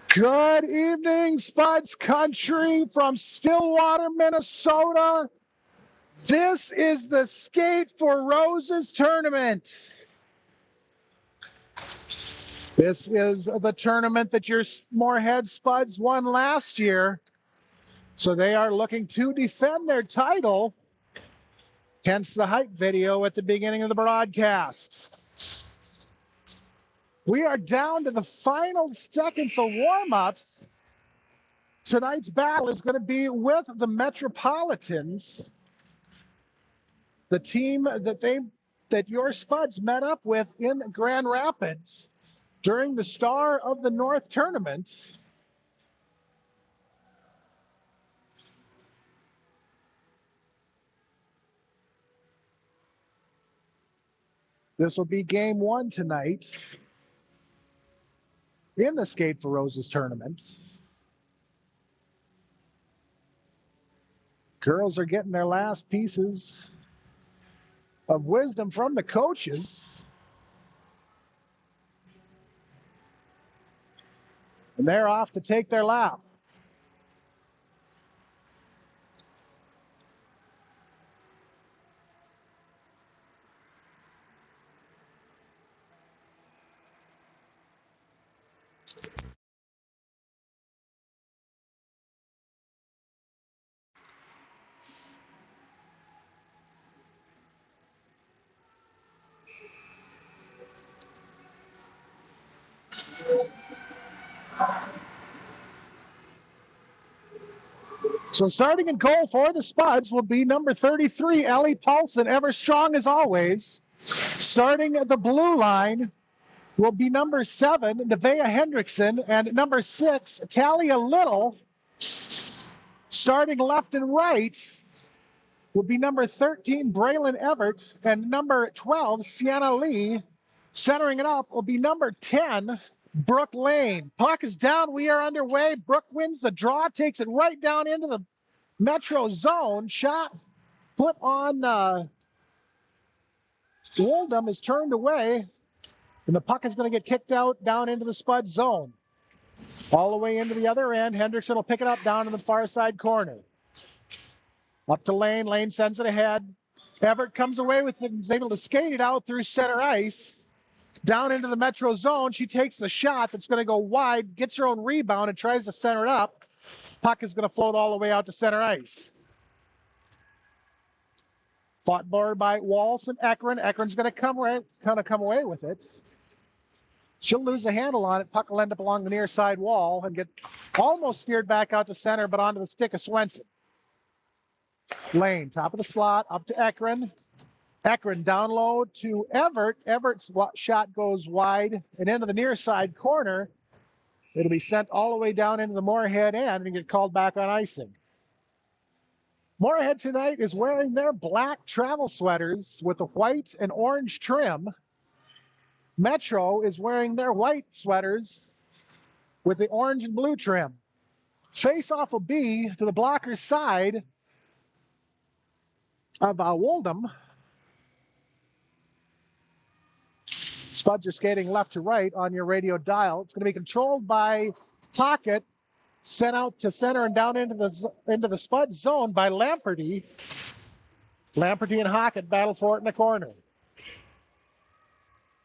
Good evening, Spuds Country from Stillwater, Minnesota. This is the Skate for Roses tournament. This is the tournament that your Moorhead Spuds won last year. So they are looking to defend their title, hence the hype video at the beginning of the broadcast. We are down to the final seconds of warm-ups. Tonight's battle is going to be with the Metropolitans, the team that your Spuds met up with in Grand Rapids during the Star of the North tournament. This will be game one tonight in the Skate for Roses tournament. Girls are getting their last pieces of wisdom from the coaches. And they're off to take their lap. So starting in goal for the Spuds will be number 33, Ellie Paulson, ever strong as always. Starting at the blue line will be number 7, Nevaeh Hendrickson, and number 6, Talia Little. Starting left and right will be number 13, Braylon Everett, and number 12, Sienna Lee. Centering it up will be number 10, Brooke Lane. Puck is down. We are underway. Brooke wins the draw, takes it right down into the Metro zone. Shot put on Oldham is turned away, and the puck is going to get kicked out down into the Spud zone. All the way into the other end. Hendrickson will pick it up down in the far side corner. Up to Lane. Lane sends it ahead. Everett comes away with it and is able to skate it out through center ice. Down into the Metro zone. She takes the shot that's going to go wide, gets her own rebound, and tries to center it up. Puck is going to float all the way out to center ice. Fought forward by Walsh and Ekron. Ekron's going to come away with it. She'll lose a handle on it. Puck will end up along the near side wall and get almost steered back out to center, but onto the stick of Swenson. Lane, top of the slot, up to Ekron. Ekron down low to Everett. Everett's shot goes wide and into the near side corner. It'll be sent all the way down into the Moorhead end and get called back on icing. Moorhead tonight is wearing their black travel sweaters with the white and orange trim. Metro is wearing their white sweaters with the orange and blue trim. Face-off will be to the blocker's side of Oldham. Spuds are skating left to right on your radio dial. It's going to be controlled by Pocket, sent out to center and down into the Spud zone by Lamperty. Lamperty and Hockett battle for it in the corner.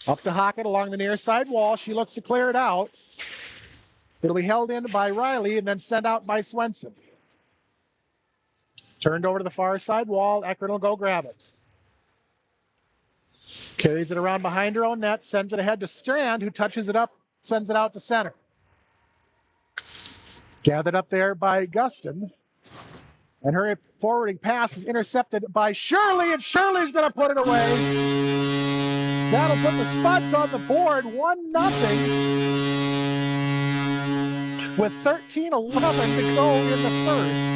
Up to Hockett along the near side wall. She looks to clear it out. It'll be held in by Riley and then sent out by Swenson. Turned over to the far side wall. Ekron will go grab it. Carries it around behind her own net, sends it ahead to Strand, who touches it up, sends it out to center. Gathered up there by Gustin. And her forwarding pass is intercepted by Shirley, and Shirley's going to put it away. That'll put the Spuds on the board, 1-0, with 13:11 to go in the first.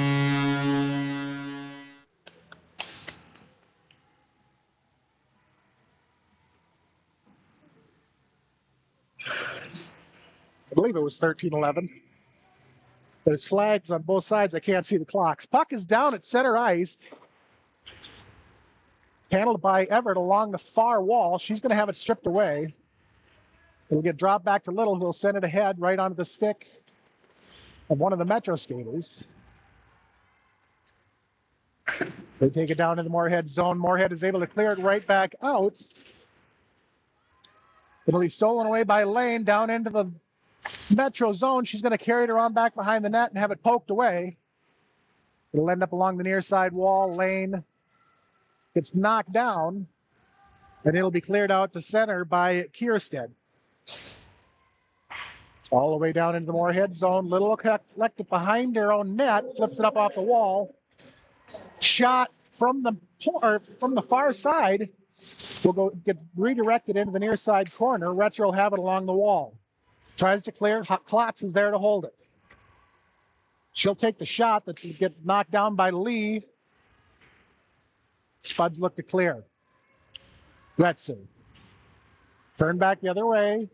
I believe it was 13:11. There's flags on both sides. I can't see the clocks. Puck is down at center ice. Handled by Everett along the far wall. She's going to have it stripped away. It'll get dropped back to Little, who will send it ahead right onto the stick of one of the Metro skaters. They take it down in the Moorhead zone. Moorhead is able to clear it right back out. It'll be stolen away by Lane down into the Metro zone. She's going to carry it around back behind the net and have it poked away. It'll end up along the near side wall. Lane gets knocked down, and it'll be cleared out to center by Kierstead. All the way down into the Moorhead zone. Little collected behind her own net, flips it up off the wall. Shot from the far side will get redirected into the near side corner. Retro will have it along the wall. Tries to clear. Klotz is there to hold it. She'll take the shot that will get knocked down by Lee. Spuds look to clear. Retzer. Turn back the other way.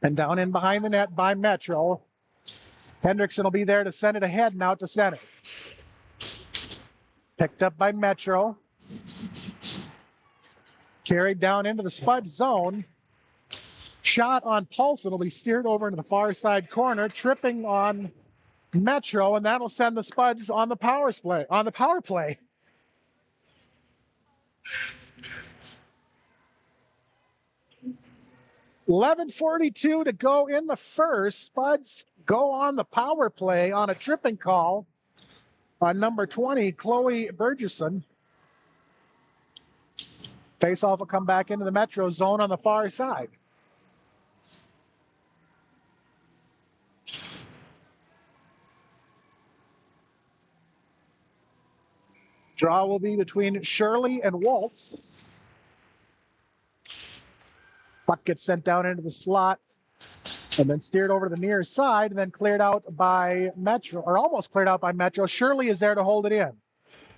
And down in behind the net by Metro. Hendrickson will be there to send it ahead and out to center. Picked up by Metro. Carried down into the Spud zone. Shot on Paulson will be steered over into the far side corner, tripping on Metro, and that'll send the Spuds on the power play. $11:42 to go in the first. Spuds go on the power play on a tripping call on number 20, Chloe Burgesson. Faceoff will come back into the Metro zone on the far side. Draw will be between Shirley and Waltz. Puck gets sent down into the slot and then steered over to the near side and then cleared out by Metro, or almost cleared out by Metro. Shirley is there to hold it in.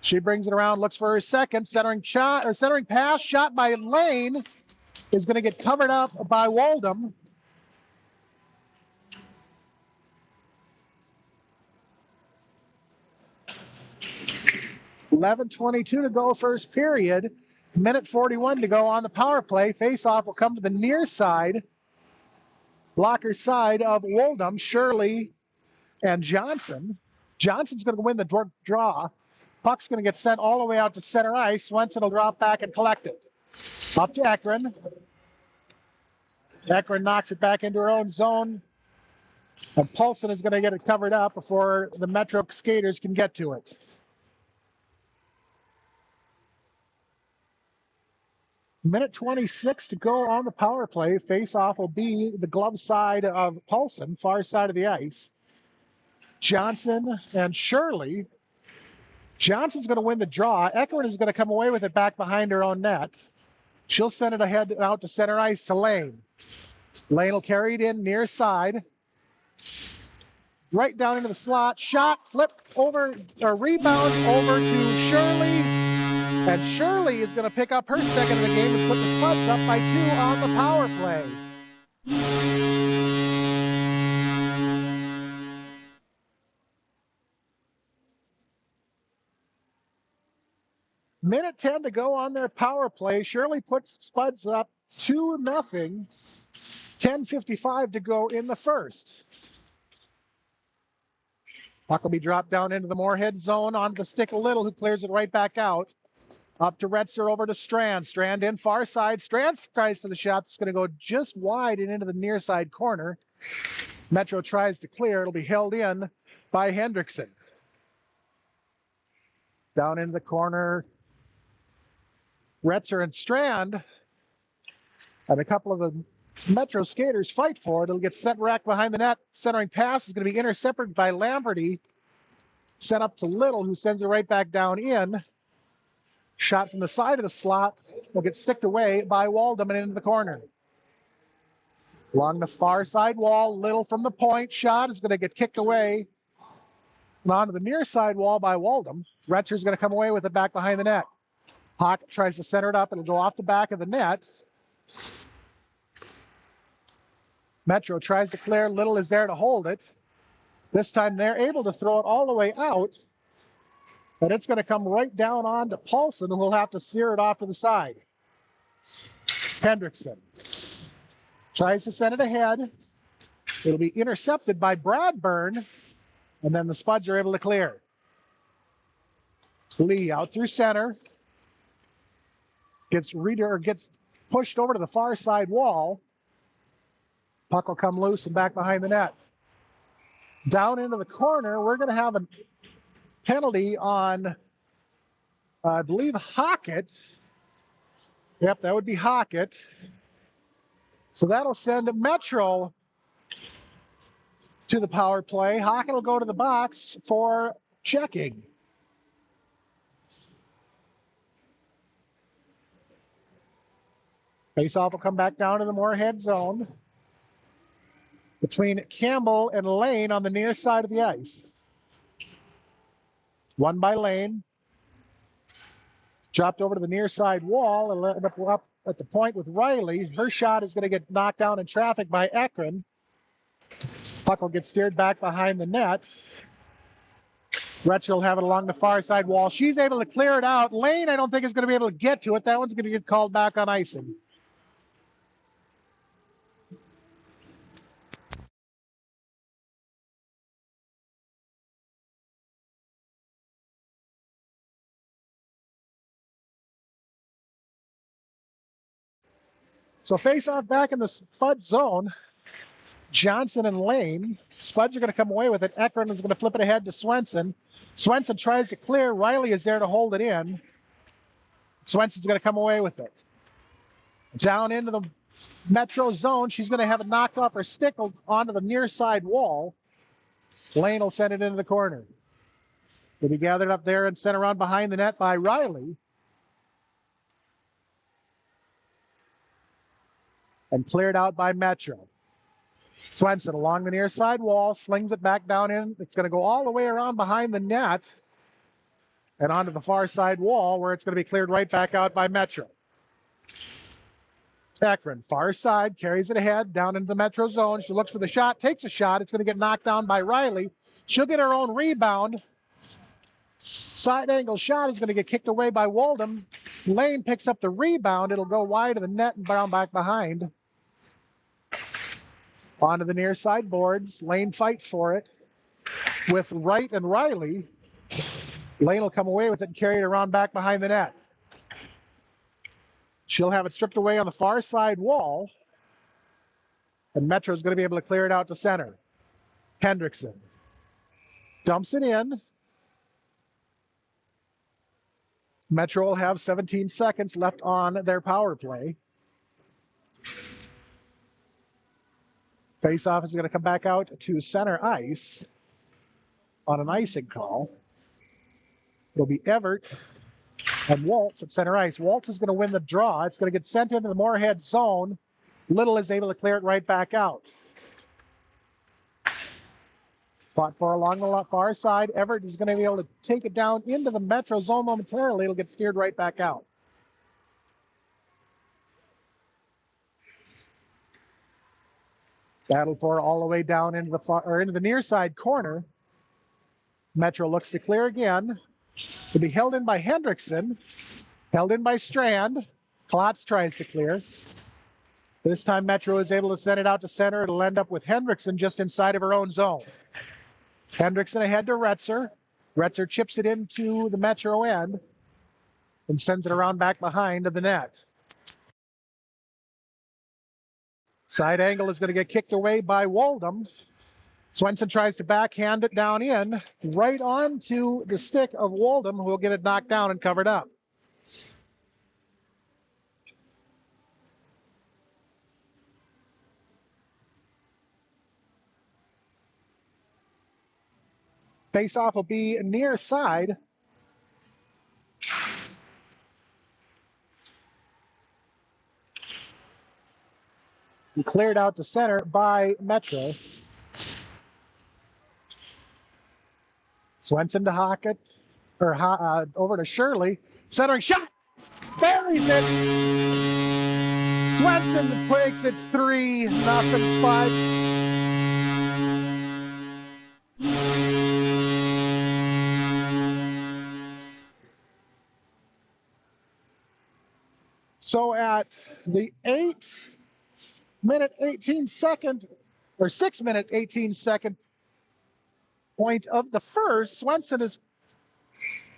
She brings it around, looks for her second, centering pass, shot by Lane, is going to get covered up by Waldham. $11:22 to go first period. Minute 41 to go on the power play. Faceoff will come to the near side, blocker side of Waldham, Shirley and Johnson. Johnson's going to win the draw. Puck's going to get sent all the way out to center ice. Swenson will drop back and collect it. Up to Ekron. Ekron knocks it back into her own zone. And Paulson is going to get it covered up before the Metro skaters can get to it. Minute 26 to go on the power play. Face-off will be the glove side of Paulson, far side of the ice. Johnson and Shirley. Johnson's going to win the draw. Ekron is going to come away with it back behind her own net. She'll send it ahead out to center ice to Lane. Lane will carry it in near side. Right down into the slot. Shot, flip over, or rebound over to Shirley. And Shirley is going to pick up her second of the game and put the Spuds up by 2 on the power play. Minute 10 to go on their power play. Shirley puts Spuds up 2-0. 10:55 to go in the first. Puck will be dropped down into the Moorhead zone onto the stick of Little, who clears it right back out. Up to Retzer, over to Strand. Strand in far side. Strand tries for the shot. It's going to go just wide and into the near side corner. Metro tries to clear. It'll be held in by Hendrickson. Down into the corner. Retzer and Strand. And a couple of the Metro skaters fight for it. It'll get sent back behind the net. Centering pass is going to be intercepted by Lamberty. Sent up to Little, who sends it right back down in. Shot from the side of the slot will get sticked away by Waldham and into the corner. Along the far side wall, Little from the point. Shot is going to get kicked away and onto the near side wall by Waldham. Retzer's going to come away with it back behind the net. Hawk tries to center it up. It'll go off the back of the net. Metro tries to clear. Little is there to hold it. This time they're able to throw it all the way out. And it's going to come right down on to Paulson, who will have to steer it off to the side. Hendrickson tries to send it ahead. It'll be intercepted by Bradburn, and then the Spuds are able to clear. Lee out through center. Gets pushed over to the far side wall. Puck will come loose and back behind the net. Down into the corner, we're going to have a penalty on, I believe, Hockett. Yep, that would be Hockett. So that'll send Metro to the power play. Hockett will go to the box for checking. Faceoff will come back down to the Moorhead zone between Campbell and Lane on the near side of the ice. Won by Lane. Dropped over to the near side wall and ended up at the point with Riley. Her shot is going to get knocked down in traffic by Ekron. Puck will get steered back behind the net. Retcher will have it along the far side wall. She's able to clear it out. Lane, I don't think, is going to be able to get to it. That one's going to get called back on icing. So face off back in the Spud zone. Johnson and Lane. Spuds are going to come away with it. Ekron is going to flip it ahead to Swenson. Swenson tries to clear. Riley is there to hold it in. Swenson's going to come away with it. Down into the Metro zone. She's going to have it knocked off her stick onto the near side wall. Lane will send it into the corner. It'll be gathered up there and sent around behind the net by Riley. And cleared out by Metro. Swenson along the near side wall, slings it back down in. It's going to go all the way around behind the net and onto the far side wall where it's going to be cleared right back out by Metro. Ekron, far side, carries it ahead down into the Metro zone. She looks for the shot, takes a shot. It's going to get knocked down by Riley. She'll get her own rebound. Side angle shot is going to get kicked away by Waldom. Lane picks up the rebound. It'll go wide of the net and down back behind. Onto the near side boards. Lane fights for it with Wright and Riley. Lane will come away with it and carry it around back behind the net. She'll have it stripped away on the far side wall. And Metro's going to be able to clear it out to center. Hendrickson dumps it in. Metro will have 17 seconds left on their power play. Faceoff is going to come back out to center ice on an icing call. It'll be Everett and Waltz at center ice. Waltz is going to win the draw. It's going to get sent into the Moorhead zone. Little is able to clear it right back out. Fought for along the far side. Everett is going to be able to take it down into the Metro zone momentarily. It'll get steered right back out. Battle for all the way down into the near side corner. Metro looks to clear again. It'll be held in by Hendrickson. Held in by Strand. Klotz tries to clear. This time Metro is able to send it out to center. It'll end up with Hendrickson just inside of her own zone. Hendrickson ahead to Retzer. Retzer chips it into the Metro end and sends it around back behind to the net. Side angle is going to get kicked away by Waldom. Swenson tries to backhand it down in, right onto the stick of Waldom, who will get it knocked down and covered up. Face-off will be near side. And cleared out to center by Metro. Swenson to Hockett, or over to Shirley. Centering shot, buries it. Swenson breaks it 3-0 Spuds. So at the 8-minute 18-second or 6-minute, 18-second point of the first. Swenson has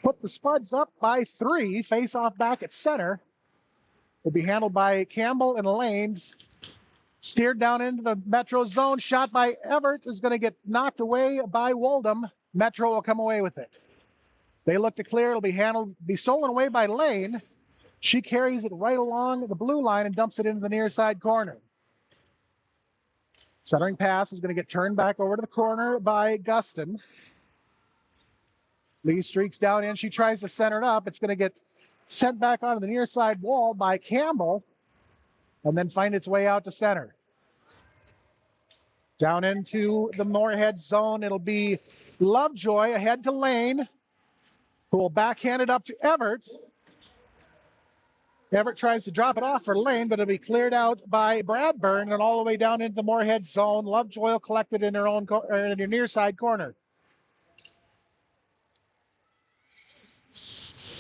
put the Spuds up by 3. Face off back at center. Will be handled by Campbell and Lane. Steered down into the Metro zone. Shot by Everett is going to get knocked away by Woldham. Metro will come away with it. They look to clear. It'll be stolen away by Lane. She carries it right along the blue line and dumps it into the near side corner. Centering pass is going to get turned back over to the corner by Gustin. Lee streaks down in. She tries to center it up. It's going to get sent back onto the near side wall by Campbell and then find its way out to center. Down into the Moorhead zone, it'll be Lovejoy ahead to Lane, who will backhand it up to Everett. Everett tries to drop it off for Lane, but it'll be cleared out by Bradburn and all the way down into the Moorhead zone. Lovejoy will collect it in her near side corner.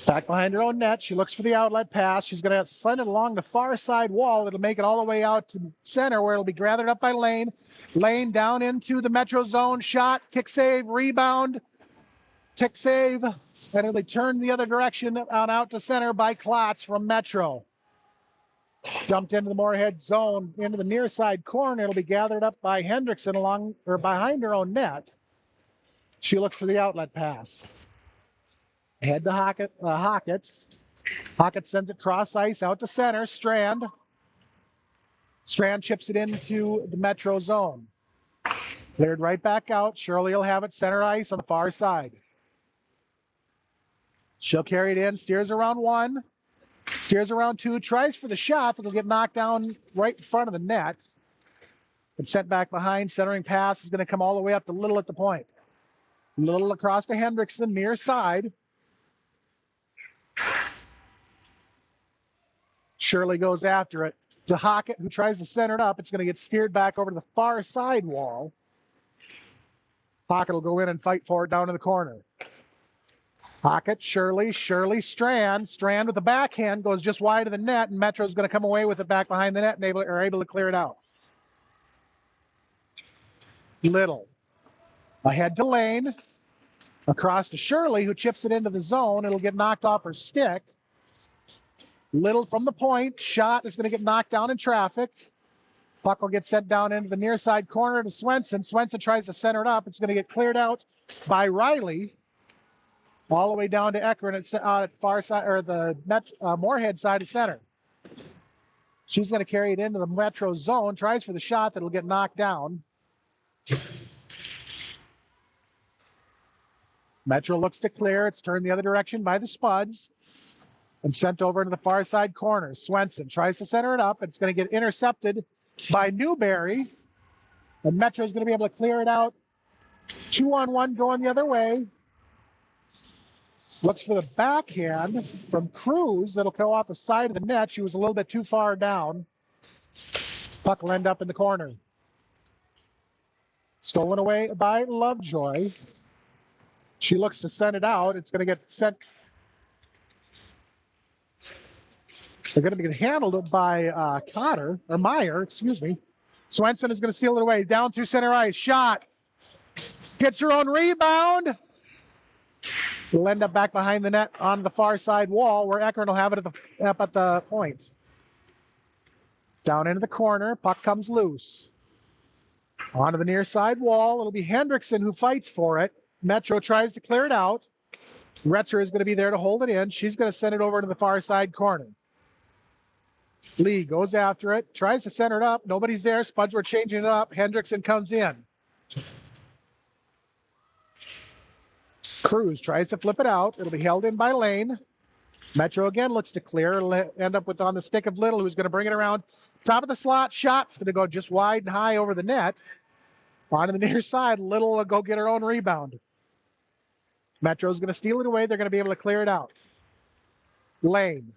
Back behind her own net, she looks for the outlet pass. She's going to send it along the far side wall. It'll make it all the way out to center where it'll be gathered up by Lane. Lane down into the Metro zone. Shot, kick save, rebound, kick save. And it'll be turned the other direction on out to center by Klotz from Metro. Dumped into the Moorhead zone, into the near side corner. It'll be gathered up by Hendrickson along or behind her own net. She looks for the outlet pass. Head to Hockett. Hockett sends it cross ice out to center. Strand chips it into the Metro zone. Cleared right back out. Shirley will have it center ice on the far side. She'll carry it in. Steers around 1. Steers around 2. Tries for the shot. It'll get knocked down right in front of the net. And sent back behind. Centering pass is going to come all the way up to Little at the point. Little across to Hendrickson, near side. Shirley goes after it to Hockett, who tries to center it up. It's going to get steered back over to the far side wall. Hockett will go in and fight for it down in the corner. Hockett, Shirley, Strand. Strand with the backhand goes just wide of the net, and Metro's going to come away with it back behind the net and are able to clear it out. Little ahead to Lane. Across to Shirley, who chips it into the zone. It'll get knocked off her stick. Little from the point. Shot is going to get knocked down in traffic. Puck will get sent down into the near side corner to Swenson. Swenson tries to center it up. It's going to get cleared out by Riley. All the way down to Eckern at far side, or the Moorhead side of center. She's going to carry it into the Metro zone. Tries for the shot that'll get knocked down. Metro looks to clear. It's turned the other direction by the Spuds and sent over into the far side corner. Swenson tries to center it up. It's going to get intercepted by Newberry. And Metro's going to be able to clear it out. 2-on-1 going the other way. Looks for the backhand from Cruz. That'll go off the side of the net. She was a little bit too far down. Puck will end up in the corner. Stolen away by Lovejoy. She looks to send it out. It's going to get sent. They're going to be handled by Meyer, excuse me. Swenson is going to steal it away. Down through center ice. Shot. Gets her own rebound. Will end up back behind the net on the far side wall where Eckern will have it up at the point. Down into the corner. Puck comes loose. Onto the near side wall. It'll be Hendrickson who fights for it. Metro tries to clear it out. Retzer is going to be there to hold it in. She's going to send it over to the far side corner. Lee goes after it, tries to center it up. Nobody's there. Spuds were changing it up. Hendrickson comes in. Cruz tries to flip it out. It'll be held in by Lane. Metro again looks to clear. It'll end up with on the stick of Little, who's going to bring it around. Top of the slot. Shot's going to go just wide and high over the net. On to the near side. Little will go get her own rebound. Metro's going to steal it away. They're going to be able to clear it out. Lane.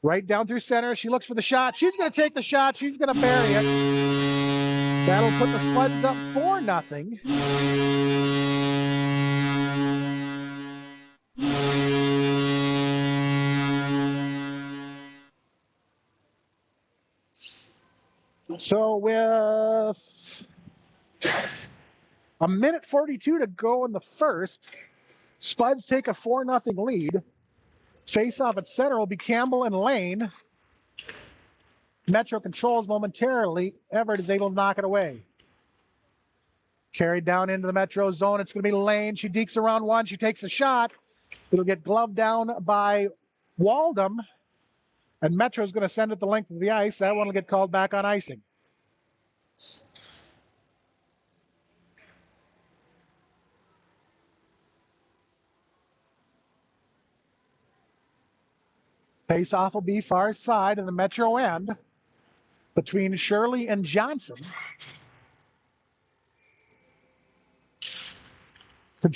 Right down through center. She looks for the shot. She's going to take the shot. She's going to bury it. That'll put the Spuds up 4-0. So with A minute 42 to go in the first. Spuds take a 4-0 lead. Face off at center will be Campbell and Lane. Metro controls momentarily. Everett is able to knock it away. Carried down into the Metro zone. It's going to be Lane. She dekes around one. She takes a shot. It'll get gloved down by Waldom. And Metro's going to send it the length of the ice. That one will get called back on icing. Face-off will be far side in the Metro end between Shirley and Johnson.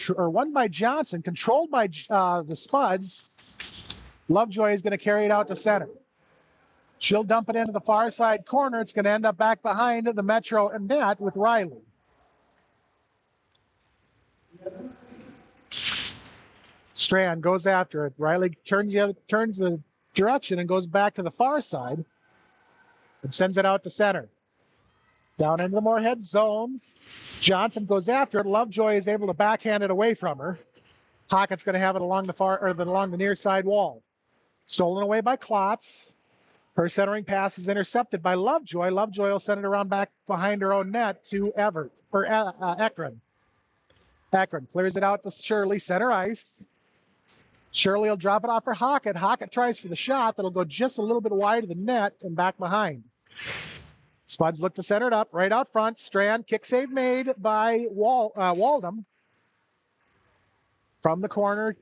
Won by Johnson, controlled by the Spuds. Lovejoy is going to carry it out to center. She'll dump it into the far side corner. It's going to end up back behind the Metro net with Riley. Strand goes after it. Riley turns the direction and goes back to the far side and sends it out to center. Down into the Moorhead zone. Johnson goes after it. Lovejoy is able to backhand it away from her. Hockett's going to have it along the near side wall. Stolen away by Klotz. Her centering pass is intercepted by Lovejoy. Lovejoy will send it around back behind her own net to Ekron. Ekron clears it out to Shirley, center ice. Shirley will drop it off for Hockett. Hockett tries for the shot. That'll go just a little bit wide of the net and back behind. Spuds look to center it up right out front. Strand, kick save made by Waldom. From the corner,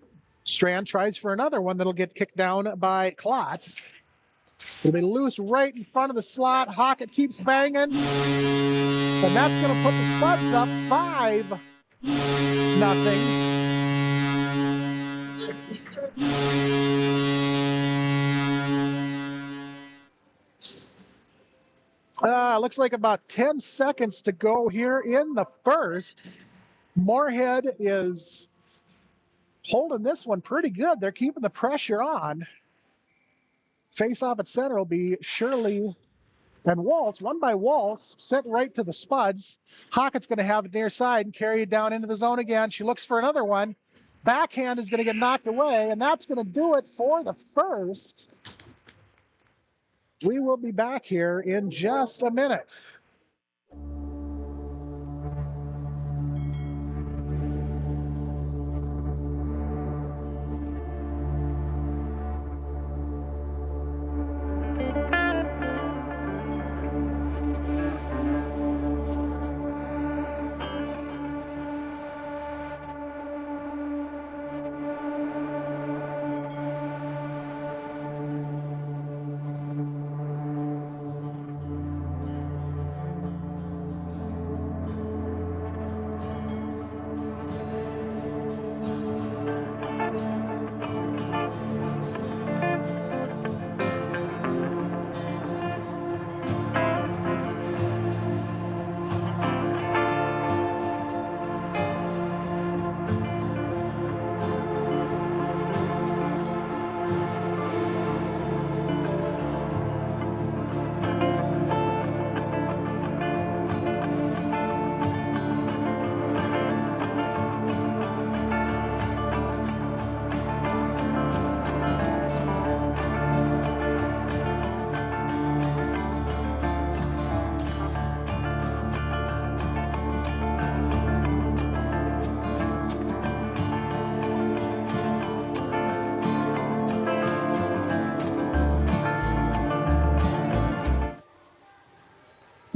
Strand tries for another one that'll get kicked down by Klotz. It'll be loose right in front of the slot. Hockett keeps banging. And that's going to put the Spuds up 5-0. Looks like about 10 seconds to go here in the first. Moorhead is holding this one pretty good. They're keeping the pressure on. Face off at center will be Shirley and Waltz. Won by Waltz, sent right to the Spuds. Hockett's going to have it near side and carry it down into the zone again. She looks for another one. Backhand is going to get knocked away, and that's going to do it for the first. We will be back here in just a minute.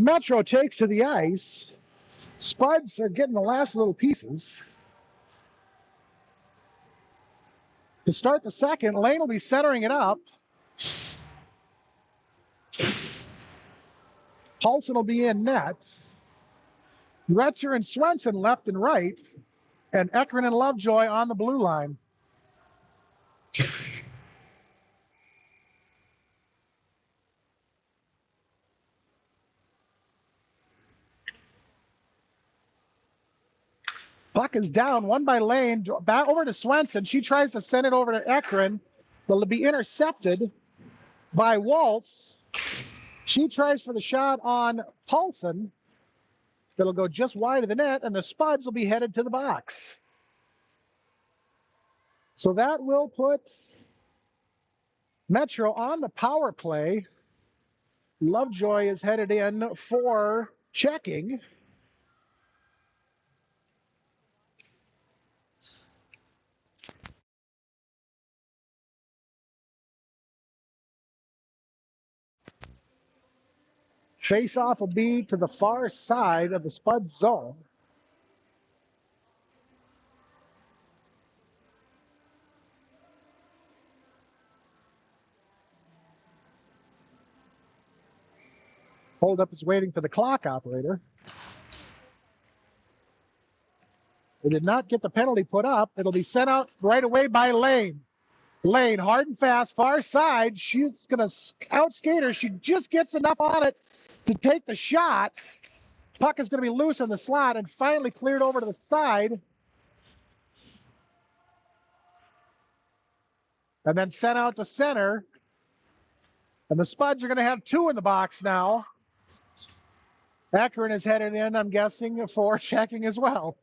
Metro takes to the ice. Spuds are getting the last little pieces. To start the second, Lane will be centering it up. Paulson will be in net. Retzer and Swenson left and right. And Ekron and Lovejoy on the blue line. Puck is down, won by Lane, back over to Swenson. She tries to send it over to Ekron, but it'll be intercepted by Waltz. She tries for the shot on Paulson. that'll go just wide of the net, and the Spuds will be headed to the box. So that will put Metro on the power play. Lovejoy is headed in for checking. Face-off will be to the far side of the Spud zone. Holdup is waiting for the clock operator. They did not get the penalty put up. It'll be sent out right away by Lane. Lane, hard and fast, far side. She's going to outskate her. She just gets enough on it to take the shot. Puck is going to be loose in the slot and finally cleared over to the side. And then sent out to center. And the Spuds are going to have two in the box now. Akron is headed in, I'm guessing, for checking as well.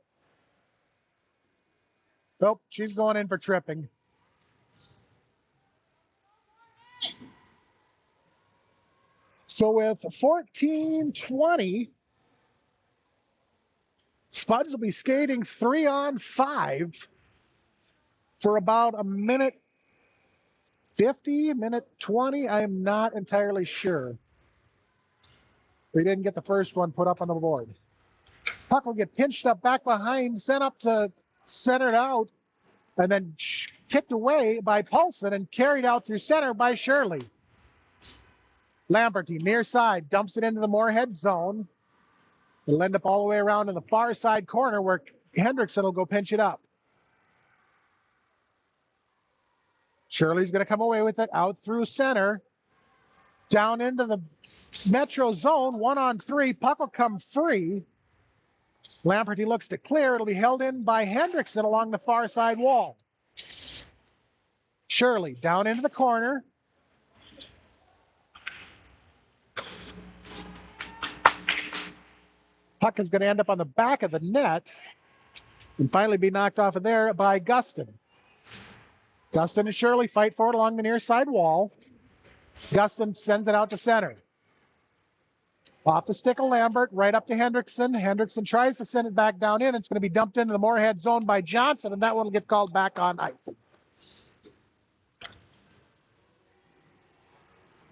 Nope, she's going in for tripping. So with 14:20, Spuds will be skating 3-on-5 for about a minute 50, minute 20. I am not entirely sure. They didn't get the first one put up on the board. Puck will get pinched up back behind, sent up to centered out, and then kicked away by Paulson and carried out through center by Shirley. Lamberty, near side, dumps it into the Moorhead zone. It'll end up all the way around in the far side corner where Hendrickson will go pinch it up. Shirley's going to come away with it out through center. Down into the Metro zone, 1-on-3. Puck will come free. Lamberty looks to clear. It'll be held in by Hendrickson along the far side wall. Shirley down into the corner. Puck is going to end up on the back of the net and finally be knocked off of there by Gustin. Gustin and Shirley fight for it along the near side wall. Gustin sends it out to center. Off the stick of Lambert, right up to Hendrickson. Hendrickson tries to send it back down in. It's going to be dumped into the Moorhead zone by Johnson, and that one will get called back on ice.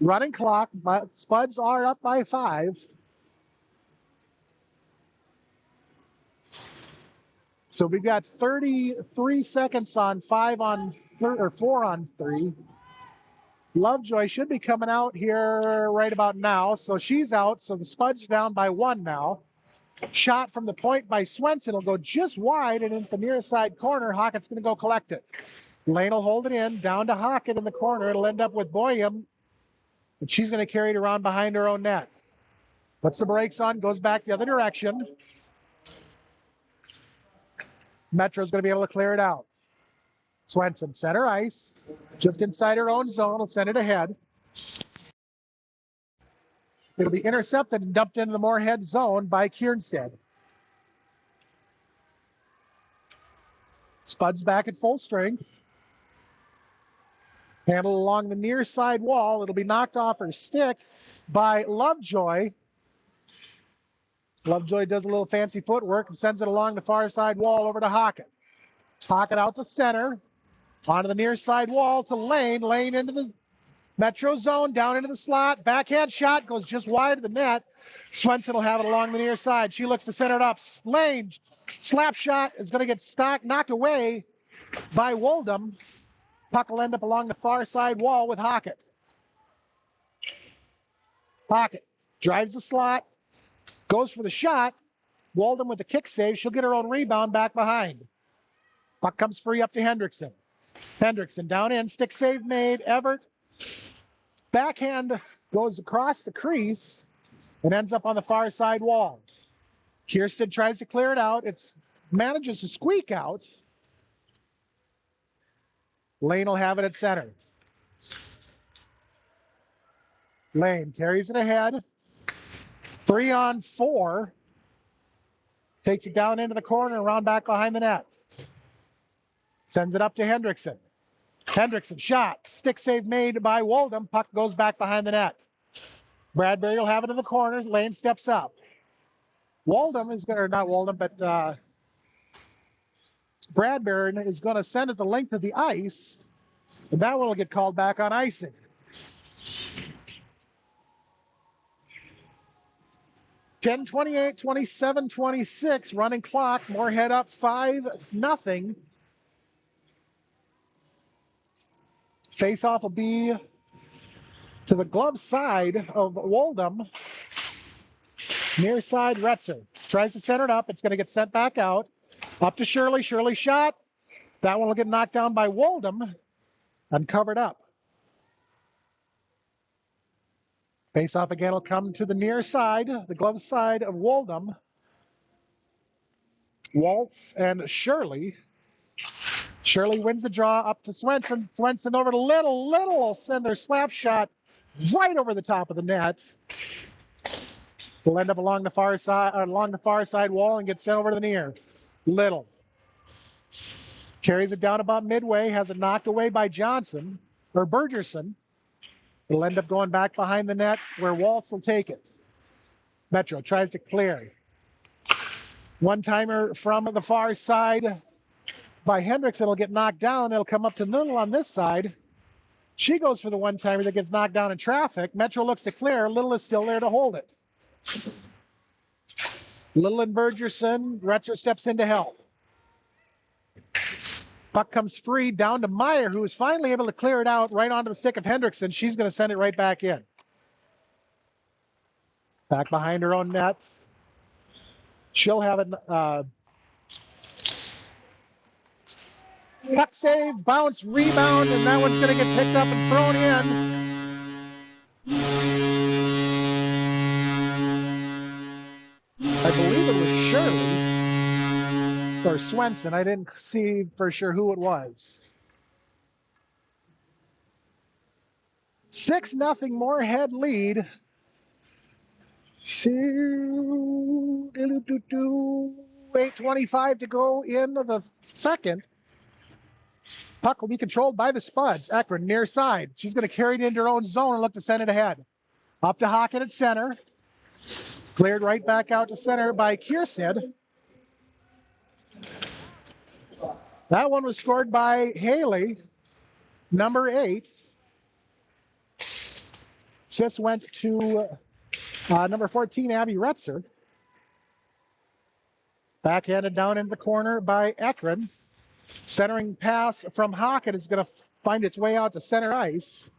Running clock, but Spuds are up by 5. So we've got 33 seconds on 4-on-3. Lovejoy should be coming out here right about now. So she's out. So the Spuds are down by 1 now. Shot from the point by Swenson will go just wide and into the near side corner. Hockett's going to go collect it. Lane will hold it in, down to Hockett in the corner. It'll end up with Boyum, and she's going to carry it around behind her own net. Puts the brakes on, goes back the other direction. Metro's going to be able to clear it out. Swenson, center ice, just inside her own zone. Will send it ahead. It'll be intercepted and dumped into the Moorhead zone by Kierenstead. Spuds back at full strength. Handled along the near side wall. It'll be knocked off her stick by Lovejoy. Lovejoy does a little fancy footwork and sends it along the far side wall over to Hockett. Hockett out to center. Onto the near side wall to Lane. Lane into the Metro zone, down into the slot. Backhand shot goes just wide of the net. Swenson will have it along the near side. She looks to center it up. Lane, slap shot is going to get knocked away by Woldham. Puck will end up along the far side wall with Hockett. Hockett drives the slot, goes for the shot. Woldham with the kick save. She'll get her own rebound back behind. Puck comes free up to Hendrickson. Hendrickson down in, stick save made. Everett, backhand goes across the crease and ends up on the far side wall. Kirsten tries to clear it out. It manages to squeak out. Lane will have it at center. Lane carries it ahead. 3-on-4. Takes it down into the corner, around back behind the net. Sends it up to Hendrickson. Hendrickson shot. Stick save made by Woldham. Puck goes back behind the net. Bradbury will have it in the corner. Lane steps up. Woldham is going to, not Woldham, but Bradbury is going to send it the length of the ice. And that one will get called back on icing. Ten 28, 27, 26, running clock. Moorhead up 5-0. Face-off will be to the glove side of Woldham. Near side, Retzer. Tries to center it up. It's going to get sent back out. Up to Shirley. Shirley shot. That one will get knocked down by Woldham and covered up. Face-off again will come to the near side, the glove side of Woldham. Waltz and Shirley. Shirley wins the draw up to Swenson. Swenson over to Little. Little will send their slap shot right over the top of the net. Will end up along the far side wall and get sent over to the near. Little carries it down about midway, has it knocked away by Johnson or Bergerson. It'll end up going back behind the net where Waltz will take it. Metro tries to clear. One-timer from the far side by Hendricks. It'll get knocked down. It'll come up to Little on this side. She goes for the one-timer that gets knocked down in traffic. Metro looks to clear. Little is still there to hold it. Little and Bergerson. Retzer steps in to help. Puck comes free down to Meyer, who is finally able to clear it out right onto the stick of Hendrickson. She's going to send it right back in. Back behind her own net. She'll have it. Puck save, bounce, rebound, and that one's going to get picked up and thrown in. I believe it was Shirley. Or Swenson. I didn't see for sure who it was. 6-0 Moorhead lead. 8:25 to go into the second. Puck will be controlled by the Spuds. Ekman near side. She's going to carry it into her own zone and look to send it ahead. Up to Hockett at center. Cleared right back out to center by Kiersted. That one was scored by Haley, number 8. Assist went to number 14, Abby Retzer. Backhanded down into the corner by Ekman. Centering pass from Hockett is going to find its way out to center ice.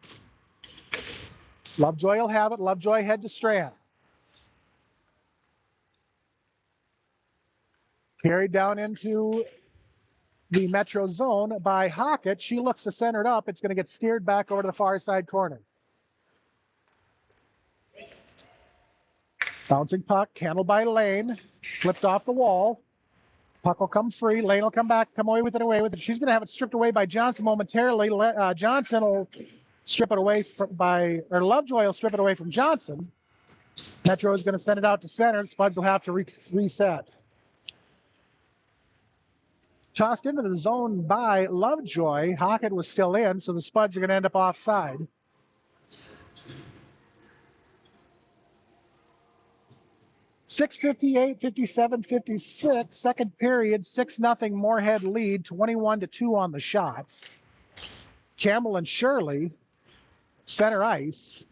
Lovejoy will have it. Lovejoy head to Strand. Carried down into the Metro zone by Hockett. She looks to center it up. It's going to get steered back over to the far side corner. Bouncing puck, handled by Lane. Flipped off the wall. Puck will come free. Lane will come back, come away with it. She's going to have it stripped away by Johnson momentarily. Johnson will strip it away or Lovejoy will strip it away from Johnson. Metro is going to send it out to center. Spuds will have to reset. Tossed into the zone by Lovejoy. Hockett was still in, so the Spuds are going to end up offside. .6:58, 57, 56. Second period, 6-0 Moorhead lead, 21-2 on the shots. Campbell and Shirley, center ice.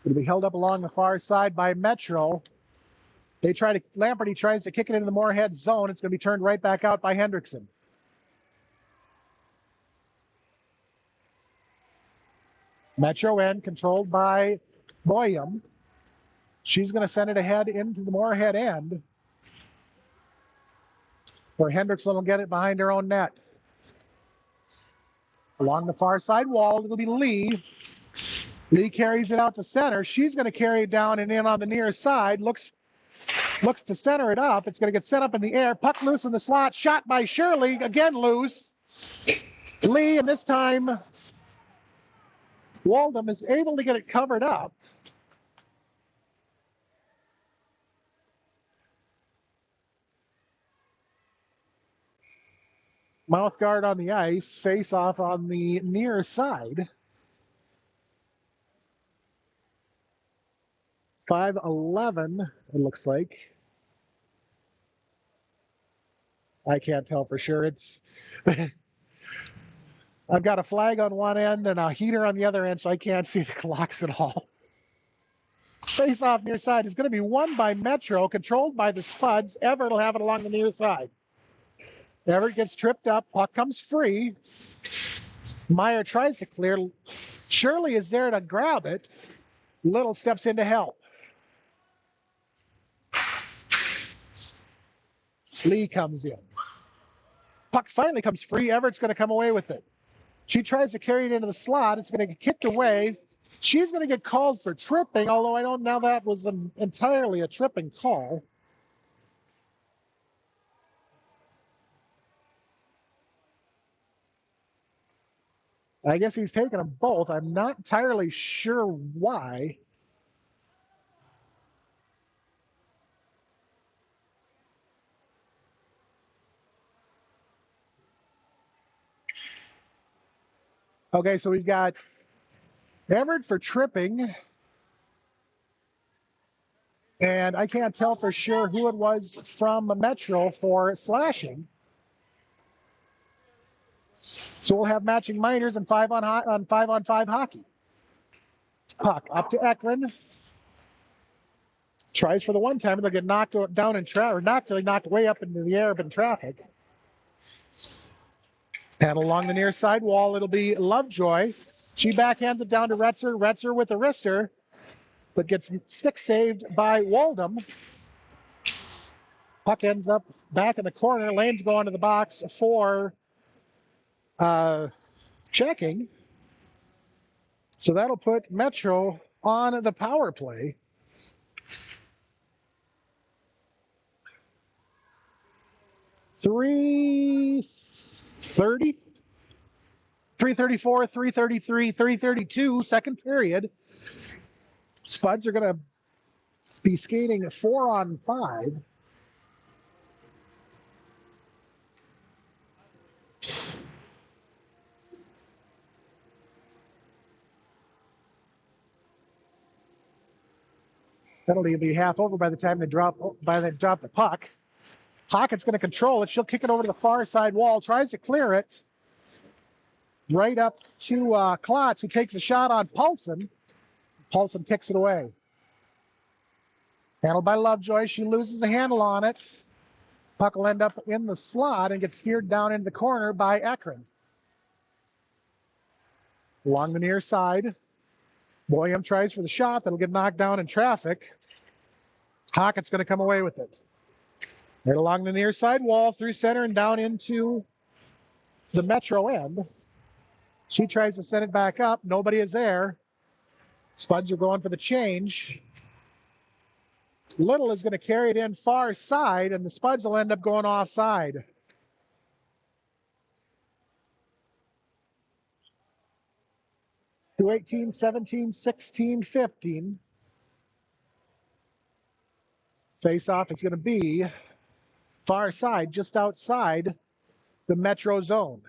It'll be held up along the far side by Metro. Lamperty tries to kick it into the Moorhead zone. It's going to be turned right back out by Hendrickson. Metro end controlled by Boyum. She's going to send it ahead into the Moorhead end, where Hendrickson will get it behind her own net. Along the far side wall, it'll be Lee. Lee carries it out to center. She's going to carry it down and in on the near side. Looks to center it up. It's going to get set up in the air. Puck loose in the slot. Shot by Shirley. Again loose. Lee, and this time Woldham is able to get it covered up. Mouth guard on the ice, face off on the near side. 5'11", it looks like. I can't tell for sure. It's I've got a flag on one end and a heater on the other end, so I can't see the clocks at all. Face off near side is going to be won by Metro, controlled by the Spuds. Everett will have it along the near side. Everett gets tripped up. Puck comes free. Meyer tries to clear. Shirley is there to grab it. Little steps in to help. Lee comes in. Puck finally comes free. Everett's going to come away with it. She tries to carry it into the slot. It's going to get kicked away. She's going to get called for tripping, although I don't know that was entirely a tripping call. I guess he's taken them both. I'm not entirely sure why. Okay, so we've got Everett for tripping. And I can't tell for sure who it was from Metro for slashing. So we'll have matching minors and 5-on-5 hockey. Puck up to Ekman. Tries for the one timer. They'll get knocked down in traffic, or knocked way up into the air in traffic. And along the near side wall, it'll be Lovejoy. She backhands it down to Retzer. Retzer with the wrister, but gets stick saved by Waldom. Puck ends up back in the corner. Lane's going to the box for checking. So that'll put Metro on the power play. .334, 333, 332, second period. Spuds are going to be skating 4-on-5. Penalty will be half over by the time they drop the puck. Hockett's going to control it. She'll kick it over to the far side wall. Tries to clear it. Right up to Klotz, who takes a shot on Paulson. Paulson kicks it away. Handled by Lovejoy. She loses a handle on it. Puck will end up in the slot and get steered down into the corner by Ekman. Along the near side, William tries for the shot. That'll get knocked down in traffic. Hockett's going to come away with it. Right along the near side wall, through center and down into the Metro end. She tries to send it back up. Nobody is there. Spuds are going for the change. Little is going to carry it in far side, and the Spuds will end up going offside. To 18, 17, 16, 15. Face-off is going to be far side, just outside the Metro zone.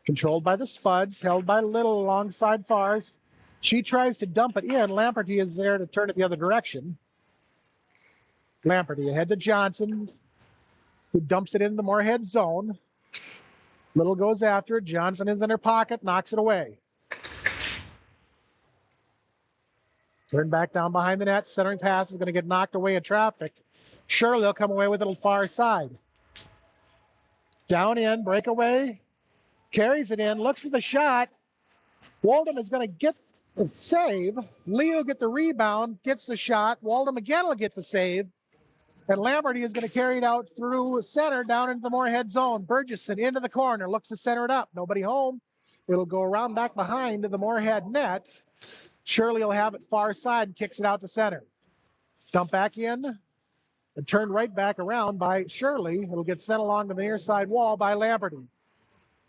Controlled by the Spuds, held by Little alongside Fars. She tries to dump it in. Lamperty is there to turn it the other direction. Lamperty ahead to Johnson, who dumps it into the Moorhead zone. Little goes after it. Johnson is in her pocket, knocks it away. Turn back down behind the net. Centering pass is going to get knocked away in traffic. Surely they'll come away with it on the far side. Down in, breakaway. Carries it in, looks for the shot. Waldom is going to get the save. Leo get the rebound, gets the shot. Waldom again will get the save. And Lamberty is going to carry it out through center down into the Moorhead zone. Burgesson into the corner, looks to center it up. Nobody home. It'll go around back behind to the Moorhead net. Shirley will have it far side and kicks it out to center. Dump back in and turned right back around by Shirley. It'll get sent along to the near side wall by Lamberty.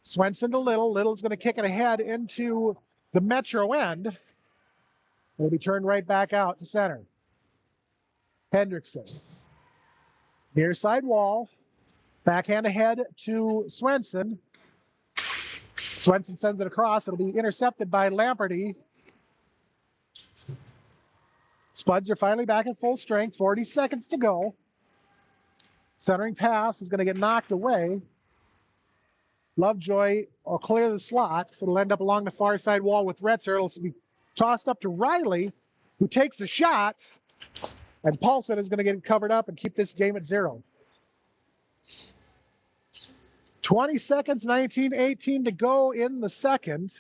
Swenson to Little. Little's going to kick it ahead into the Metro end. It'll be turned right back out to center. Hendrickson. Near side wall. Backhand ahead to Swenson. Swenson sends it across. It'll be intercepted by Lamperty. Spuds are finally back at full strength. 40 seconds to go. Centering pass is going to get knocked away. Lovejoy will clear the slot. It'll end up along the far side wall with Retzer. It'll be tossed up to Riley, who takes a shot. And Paulson is going to get covered up and keep this game at 0. 20 seconds, 19-18 to go in the second.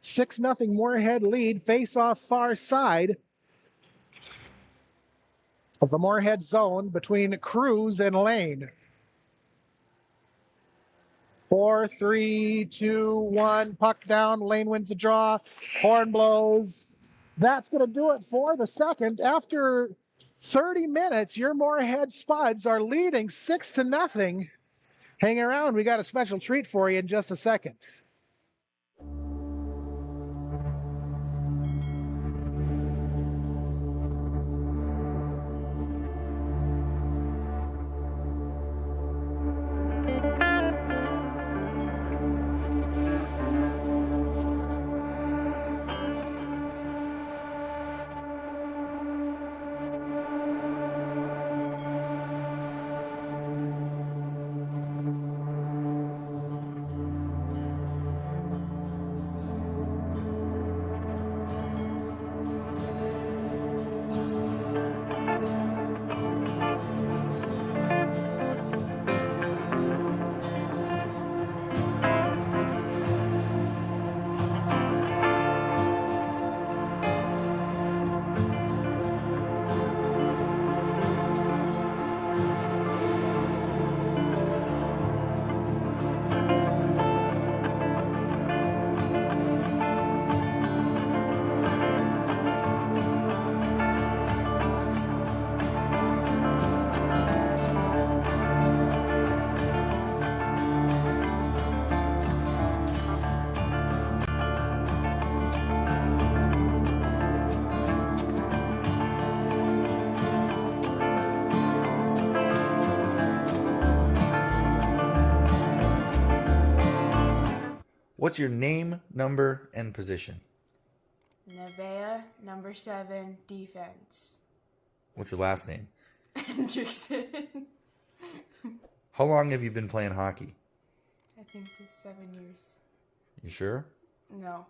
6-0 Moorhead lead. Face off far side of the Moorhead zone between Cruz and Lane. 4, 3, 2, 1. Puck down. Lane wins the draw. Horn blows. That's going to do it for the second. After 30 minutes, your Moorhead Spuds are leading 6-0. Hang around. We got a special treat for you in just a second. What's your name, number, and position? Nevea, number 7, defense. What's your last name? Hendrickson. How long have you been playing hockey? I think it's 7 years. You sure? No.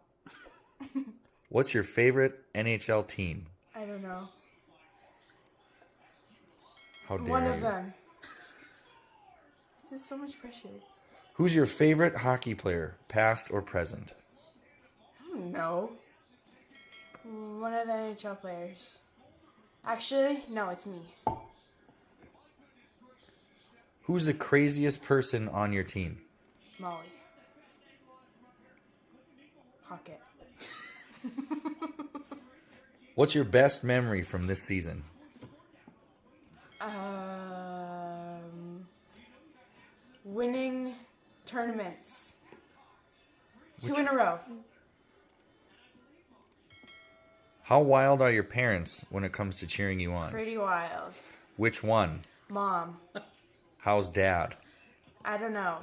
What's your favorite NHL team? I don't know. How dare One you? of them. This is so much pressure. Who's your favorite hockey player, past or present? I don't know. One of the NHL players. Actually, no, it's me. Who's the craziest person on your team? Molly. Hockett. What's your best memory from this season? Winning tournaments. 2 in a row. How wild are your parents when it comes to cheering you on? Pretty wild. Which one? Mom. How's dad? I don't know.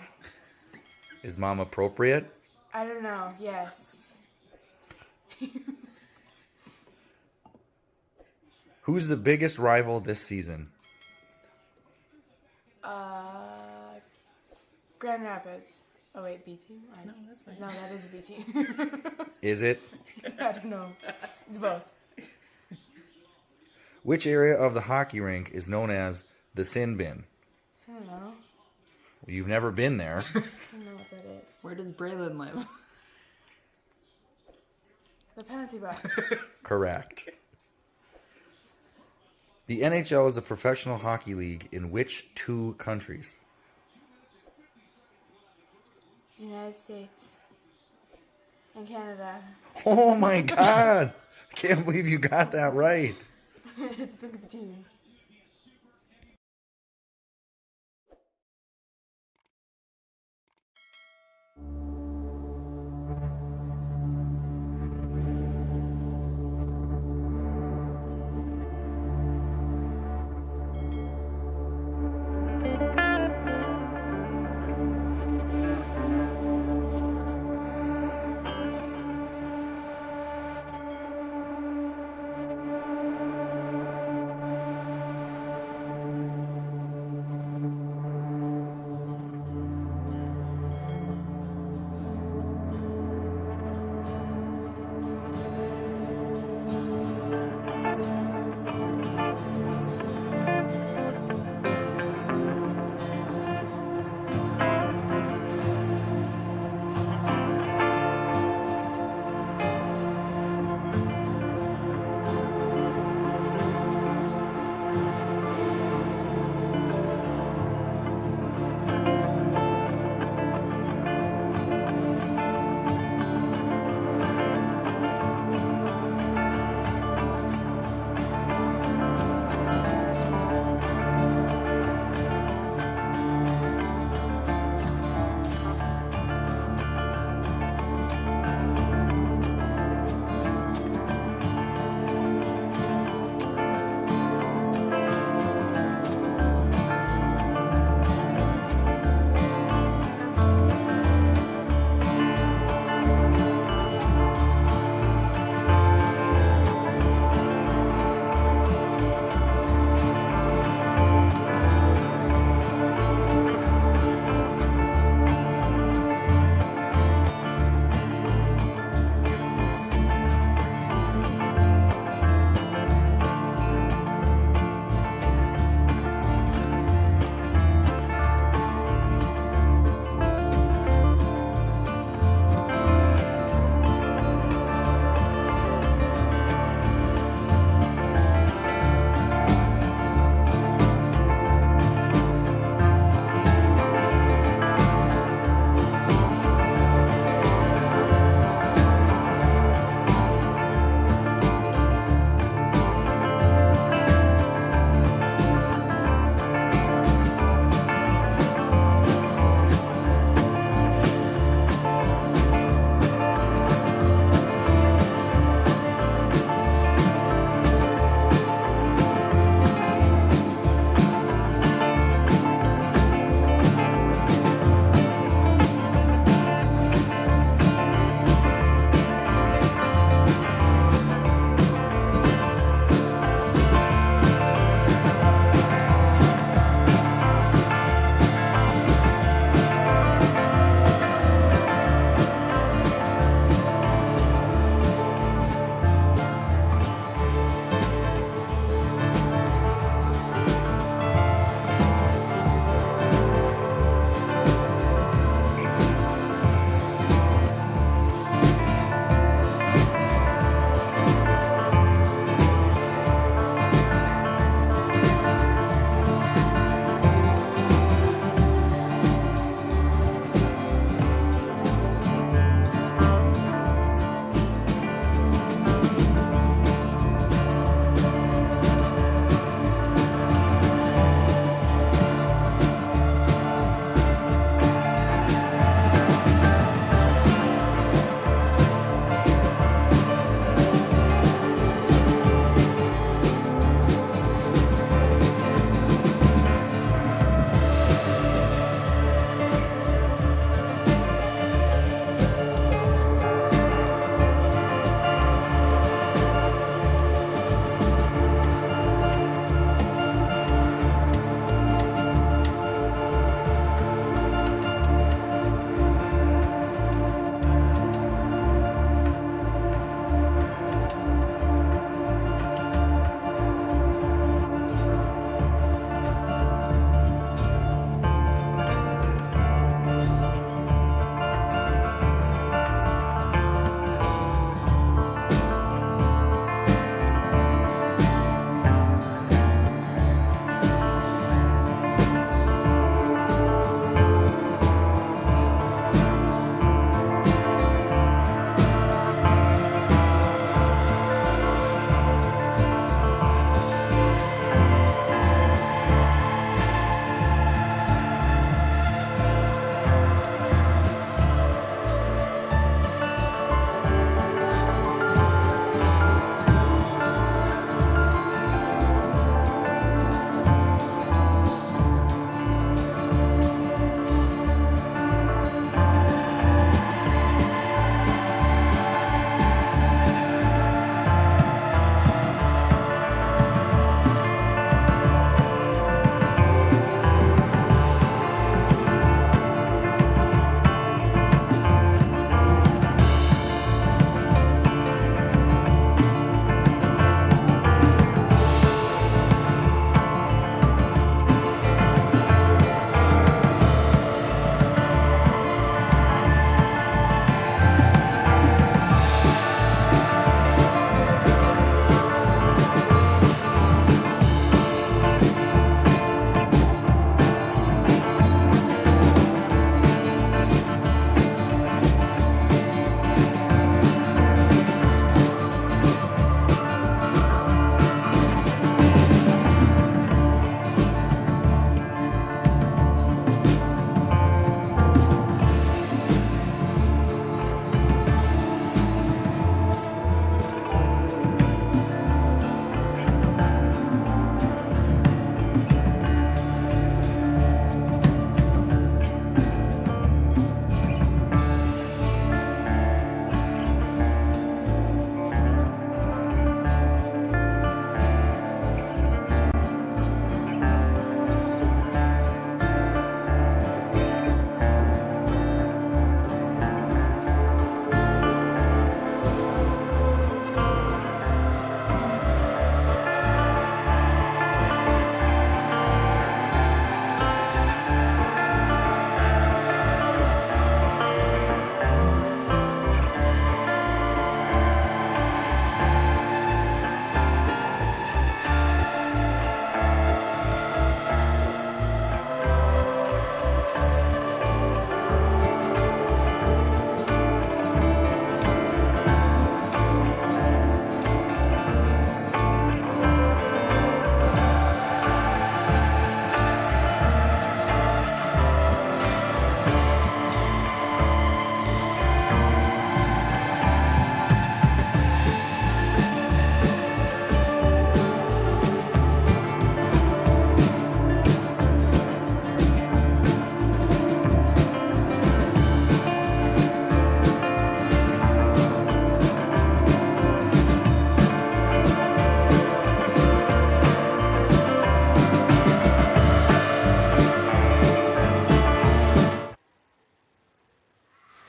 Is mom appropriate? I don't know. Yes. Who's the biggest rival this season? Grand Rapids. Oh wait, B team? No, that's fine. No, that is a B team. Is it? I don't know. It's both. Which area of the hockey rink is known as the sin bin? I don't know. Well, you've never been there. I don't know what that is. Where does Braylon live? The penalty box. Correct. The NHL is a professional hockey league in which 2 countries? United States. And Canada. Oh my God! I can't believe you got that right. I had to think of the teams.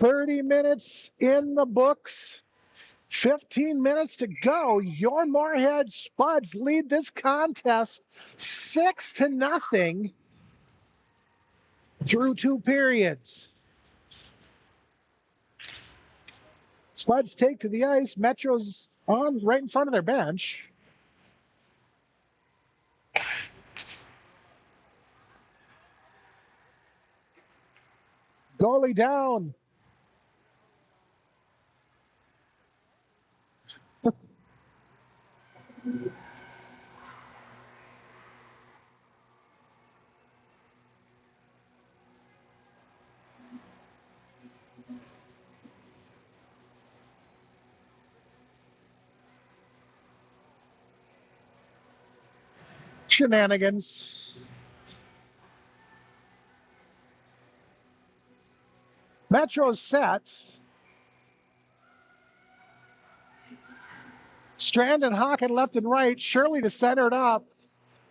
30 minutes in the books. 15 minutes to go. Your Moorhead Spuds lead this contest 6-0 through 2 periods. Spuds take to the ice. Metro's on right in front of their bench. Goalie down. Shenanigans. Metro's set. Strand and Hockett left and right. Shirley to center it up.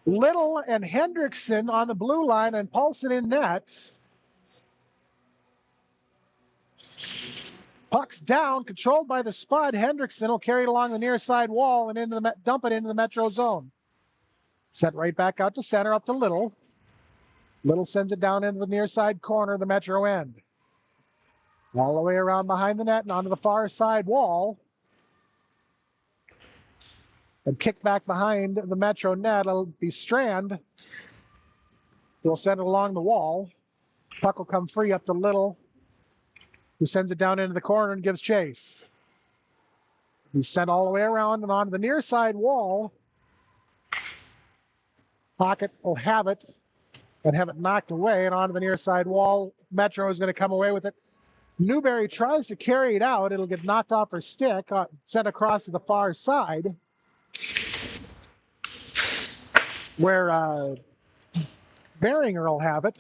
Little and Hendrickson on the blue line and Paulson in net. Puck's down, controlled by the Spud. Hendrickson will carry it along the near side wall and dump it into the Metro zone. Sent right back out to center, up to Little. Little sends it down into the near side corner of the Metro end. All the way around behind the net and onto the far side wall. And kick back behind the Metro net. It'll be Strand. He'll send it along the wall. Puck will come free up to Little, who sends it down into the corner and gives chase. He's sent all the way around and onto the near side wall. Hockett will have it and have it knocked away and onto the near side wall. Metro is going to come away with it. Newberry tries to carry it out. It'll get knocked off her stick, sent across to the far side, where Beringer will have it.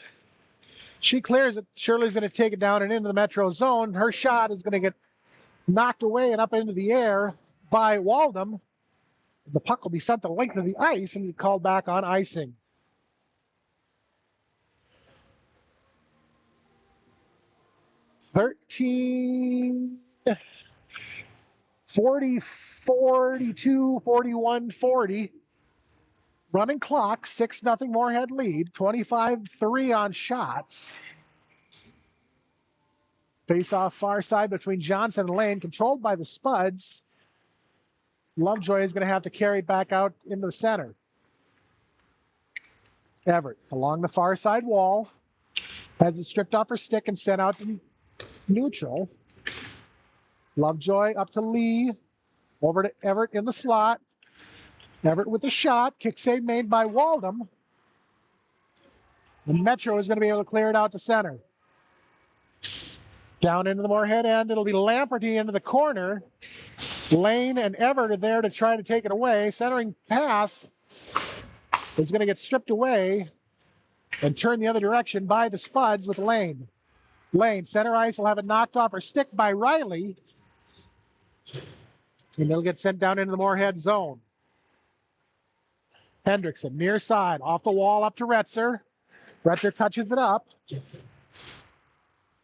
She clears it. Shirley's going to take it down and into the Metro zone. Her shot is going to get knocked away and up into the air by Waldom. The puck will be sent the length of the ice and be called back on icing. (13) 40, 42, 41, 40. Running clock, 6-0 Moorhead lead, 25-3 on shots. Face off far side between Johnson and Lane, controlled by the Spuds. Lovejoy is going to have to carry it back out into the center. Everett along the far side wall, has it stripped off her stick and sent out to neutral. Lovejoy up to Lee, over to Everett in the slot. Everett with the shot, kick save made by Waldom. And Metro is going to be able to clear it out to center. Down into the Moorhead end, it'll be Lamperty into the corner. Lane and Everett are there to try to take it away. Centering pass is going to get stripped away and turned the other direction by the Spuds with Lane. Lane, center ice, will have it knocked off her stick by Riley. And they'll get sent down into the Moorhead zone. Hendrickson, near side, off the wall up to Retzer. Retzer touches it up.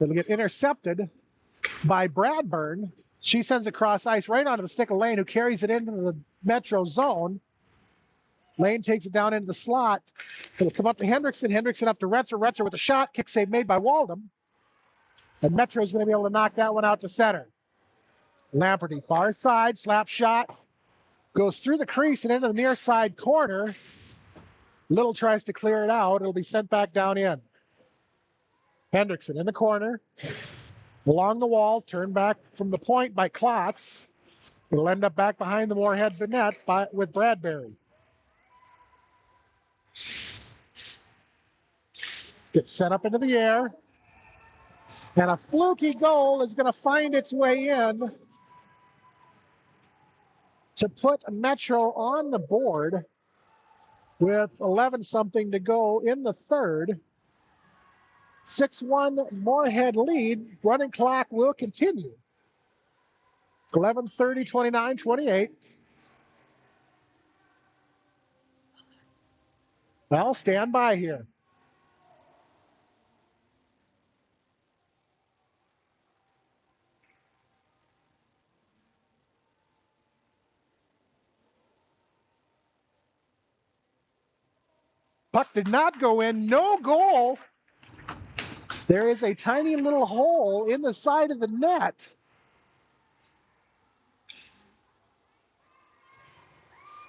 It'll get intercepted by Bradburn. She sends it cross ice right onto the stick of Lane, who carries it into the Metro zone. Lane takes it down into the slot. It'll come up to Hendrickson. Hendrickson up to Retzer. Retzer with a shot. Kick save made by Waldom. And Metro is going to be able to knock that one out to center. Lamperty, far side, slap shot. Goes through the crease and into the near side corner. Little tries to clear it out. It'll be sent back down in. Hendrickson in the corner. Along the wall, turned back from the point by Klotz. It'll end up back behind the Moorhead net with Bradbury. Gets sent up into the air. And a fluky goal is going to find its way in to put Metro on the board with 11-something to go in the third. 6-1 Moorhead lead. Running clock will continue. 11:30, 29, 28. Well, stand by here. Puck did not go in. No goal. There is a tiny little hole in the side of the net.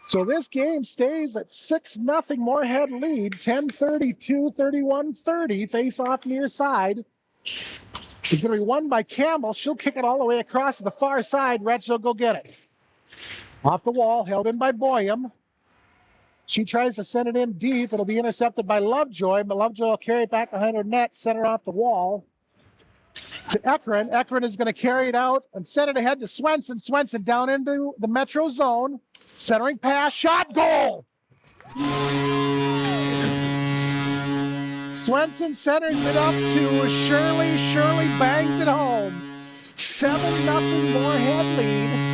So this game stays at 6-0 Moorhead lead, 10:32, 31-30, face off near side. It's going to be won by Campbell. She'll kick it all the way across to the far side. Retz will go get it. Off the wall, held in by Boyum. She tries to send it in deep. It'll be intercepted by Lovejoy, but Lovejoy will carry it back behind her net, center off the wall to Ekron. Ekron is going to carry it out and send it ahead to Swenson. Swenson down into the Metro zone. Centering pass, shot, goal! Swenson centers it up to Shirley. Shirley bangs it home. 7-0 Moorhead lead.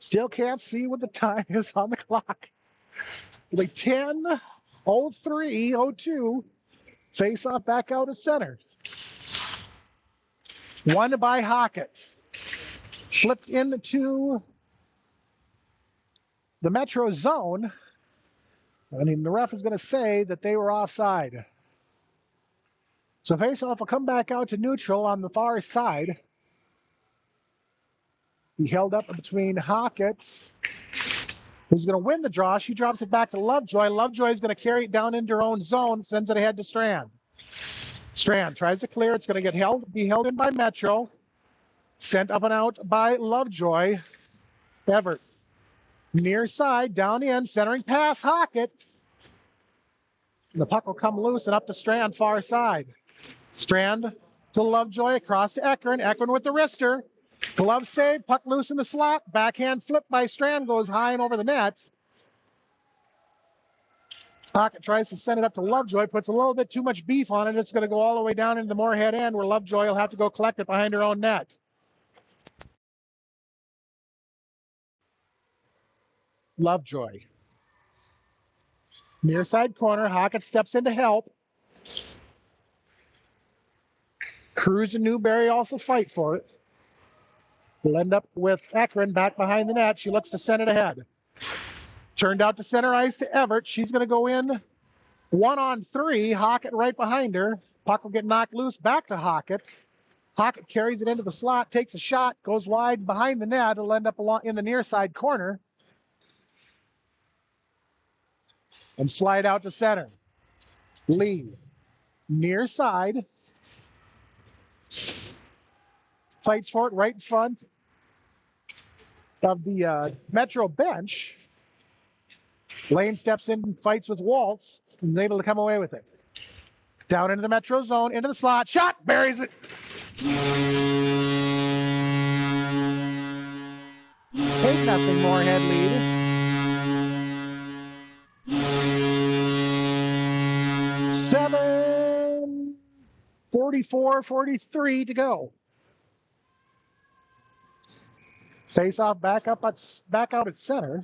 Still can't see what the time is on the clock. It'll be 10:03:02. Face off back out of center. Won by Hockett. Flipped into the Metro zone. I mean, the ref is going to say that they were offside. So face-off will come back out to neutral on the far side. He held up between Hockett, who's going to win the draw. She drops it back to Lovejoy. Lovejoy is going to carry it down into her own zone, sends it ahead to Strand. Strand tries to clear. It's going to be held in by Metro. Sent up and out by Lovejoy. Everett. Near side, down in, centering pass, Hockett. The puck will come loose and up to Strand, far side. Strand to Lovejoy, across to Ekron. Ekron with the wrister. Glove save, puck loose in the slot. Backhand flip by Strand goes high and over the net. Hockett tries to send it up to Lovejoy, puts a little bit too much beef on it. It's going to go all the way down into the Moorhead end where Lovejoy will have to go collect it behind her own net. Lovejoy. Near side corner, Hockett steps in to help. Cruz and Newberry also fight for it. We'll end up with Ekron back behind the net. She looks to send it ahead. Turned out to center ice to Everett. She's going to go in 1-on-3. Hockett right behind her. Puck will get knocked loose back to Hockett. Hockett carries it into the slot, takes a shot, goes wide behind the net. It'll end up in the near side corner. And slide out to center. Lee, near side. Fights for it right in front of the Metro bench. Lane steps in and fights with Waltz and is able to come away with it. Down into the Metro zone, into the slot. Shot, buries it. 8-0 Moorhead lead. 7:44-43 to go. Face-off back out at center.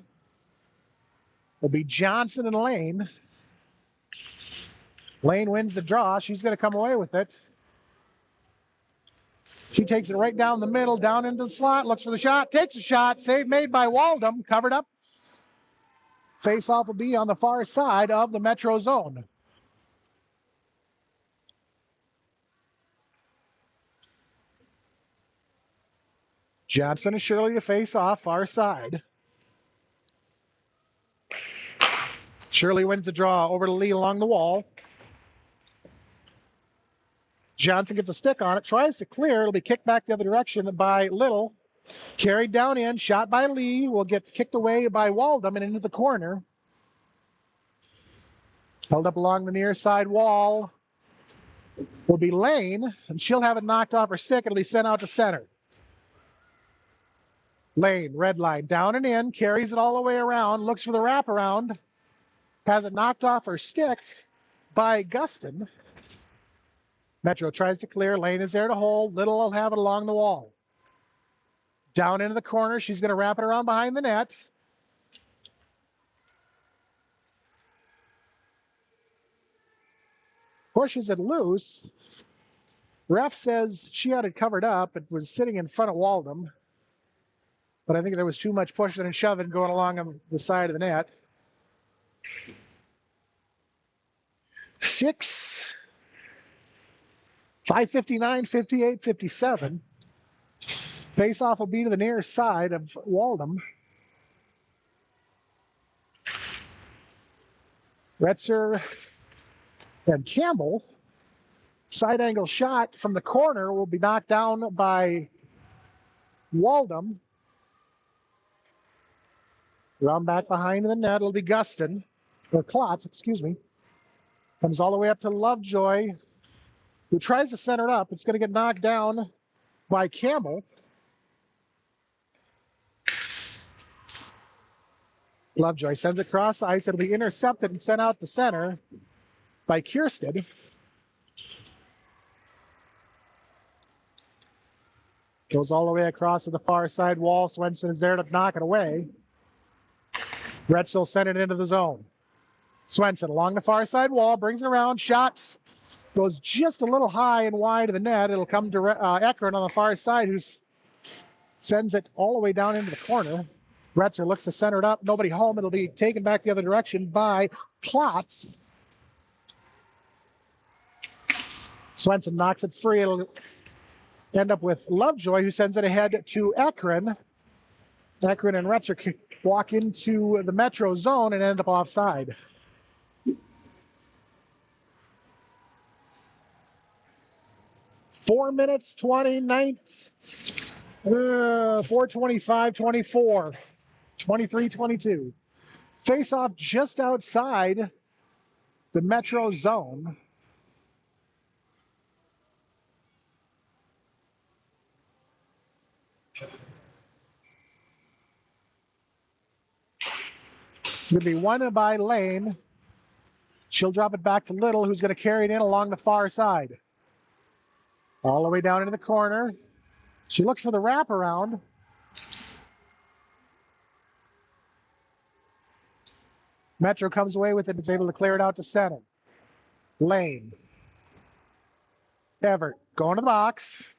Will be Johnson and Lane. Lane wins the draw. She's going to come away with it. She takes it right down the middle, down into the slot, looks for the shot, takes a shot. Save made by Waldom, covered up. Face-off will be on the far side of the Metro zone. Johnson and Shirley to face off, far side. Shirley wins the draw over to Lee along the wall. Johnson gets a stick on it, tries to clear. It'll be kicked back the other direction by Little. Carried down in, shot by Lee. Will get kicked away by Waldom and into the corner. Held up along the near side wall will be Lane, and she'll have it knocked off her stick. It'll be sent out to center. Lane, red line, down and in, carries it all the way around, looks for the wraparound, has it knocked off her stick by Guston. Metro tries to clear, Lane is there to hold, Little will have it along the wall. Down into the corner, she's going to wrap it around behind the net. Pushes it loose. Ref says she had it covered up. It was sitting in front of Waldom. but I think there was too much pushing and shoving going along on the side of the net. 6, 5:59, 58, 57. Face-off will be to the near side of Waldom. Retzer and Campbell. Side angle shot from the corner will be knocked down by Waldom. Round back behind the net, it'll be Gustin, or Klotz, excuse me. Comes all the way up to Lovejoy, who tries to center it up. It's going to get knocked down by Campbell. Lovejoy sends it across the ice. It'll be intercepted and sent out to center by Kirsten. Goes all the way across to the far side wall. Swenson is there to knock it away. Retzel sent it into the zone. Swenson along the far side wall, brings it around, shot goes just a little high and wide of the net. It'll come to Eckern on the far side, who sends it all the way down into the corner. Retzer looks to center it up. Nobody home. It'll be taken back the other direction by Klotz. Swenson knocks it free. It'll end up with Lovejoy, who sends it ahead to Eckern. Eckern and Retzer walk into the Metro zone and end up offside. Four minutes, 29, 4:25, 24, 23, 22. Face off just outside the Metro zone. It's going to be won by Lane. She'll drop it back to Little, who's going to carry it in along the far side. All the way down into the corner. She looks for the wraparound. Metro comes away with it. It's able to clear it out to center. Lane. Everett going to the box.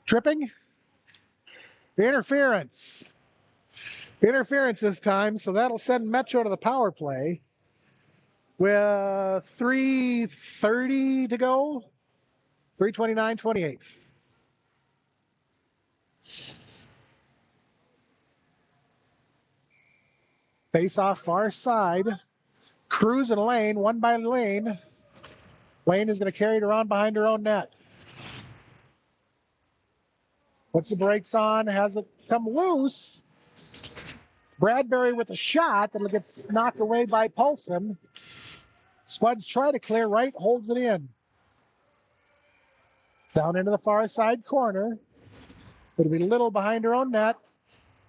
Tripping. Interference. Interference this time, so that'll send Metro to the power play with 3:30 to go. 3:29-28. Face off far side. Cruz and Lane, one by Lane. Lane is going to carry it around behind her own net. Puts the brakes on, has it come loose. Bradbury with a shot that gets knocked away by Paulson. Spuds try to clear right, holds it in. Down into the far side corner. It'll be Little behind her own net.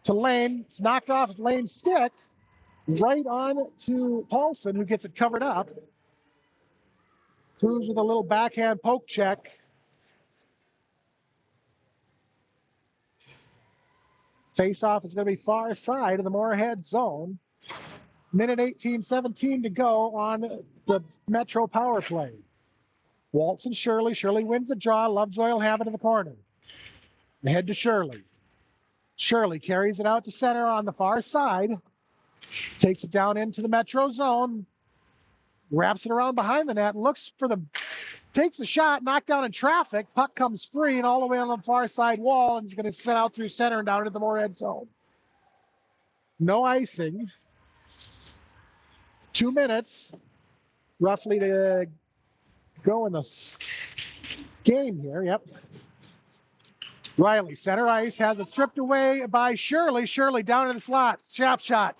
To Lane. It's knocked off Lane's stick. Right on to Paulson, who gets it covered up. Cruz with a little backhand poke check. Face-off is going to be far side of the Moorhead zone. Minute 18-17 to go on the Metro power play. Waltz and Shirley. Shirley wins the draw. Lovejoy will have it in the corner. Ahead to Shirley. Shirley carries it out to center on the far side. Takes it down into the Metro zone. Wraps it around behind the net. Looks for the... Takes the shot. Knocked down in traffic. Puck comes free and all the way on the far side wall. And is going to set out through center and down into the Moorhead zone. No icing. 2 minutes roughly to go in the game here. Yep. Riley, center ice, has it stripped away by Shirley. Shirley down in the slot. Slap shot.